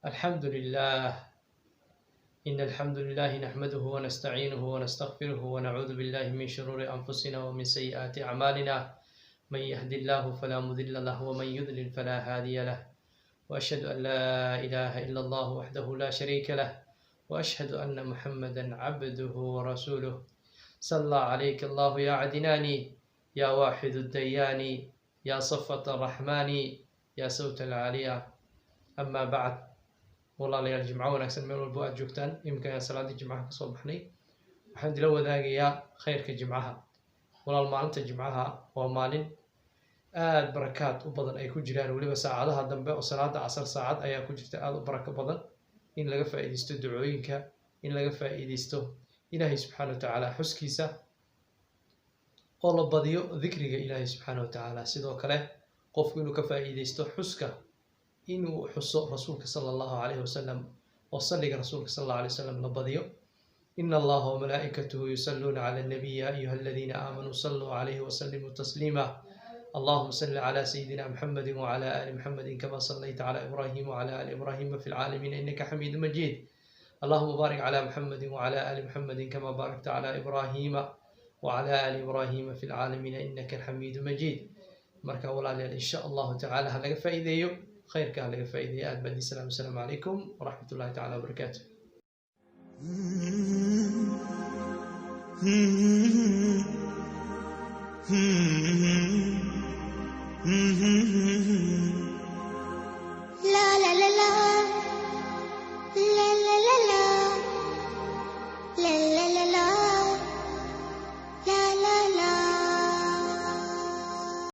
الحمد لله إن الحمد لله نحمده ونستعينه ونستغفره ونعوذ بالله من شرور أنفسنا ومن سيئات أعمالنا من يهد الله فلا مضل له ومن يضلل فلا هادي له وأشهد أن لا إله إلا الله وحده لا شريك له وأشهد أن محمدا عبده ورسوله صلى عليك الله يا عدناني يا واحد الديان يا صفة الرحمن يا صوت العالية أما بعد walaalayaal jimco wanaagsan meel walbo aad joogtaan iminka ayaan salaadii jimcaha ka soo baxnay waxaan dila wadaagayaa khayrka jimcaha walaal maalinta jimcaha waa maalin aad barakaad u badan ay ku jiraan waliba saacadaha dambe oo salaada casar saacad ayaa ku jirta aad u barako badan in laga faa'iideysto ducooyinka in laga faa'iideysto ilaahay subxaanahu wa tacaala xuskiisa oo la badiyo dikriga ilaahay subxaanahu wa tacaala sidoo kale qofku inuu ka faa'iideysto xuska inuu xuso rasuulka sala allahu calayhi wasalam oo salliga rasuulka sala allahu calayhi wasalam la badiyo ina allaha wamalaa'ikatahu yusalluuna cala annabiy ya ayuha aladiina aamanuu salluu calayhi wasallimuu tasliima allahuma salli cala sayidina muxamedin wacala ali muxamedin kama sallayta cala ibrahim wacala ali ibrahima fi lcaalamiina innaka xamiidu majiid allahuma baarik cala muxamedin wacala ali muxamedin kama baarakta cala ibrahima wacala ali ibrahima fi lcaalamiina innaka xamiidu majiid marka walaalayaal insha allahu tacaala ha laga faa'iideeyo خيرك على فائدة أدبدي السلام عليكم ورحمة الله تعالى وبركاته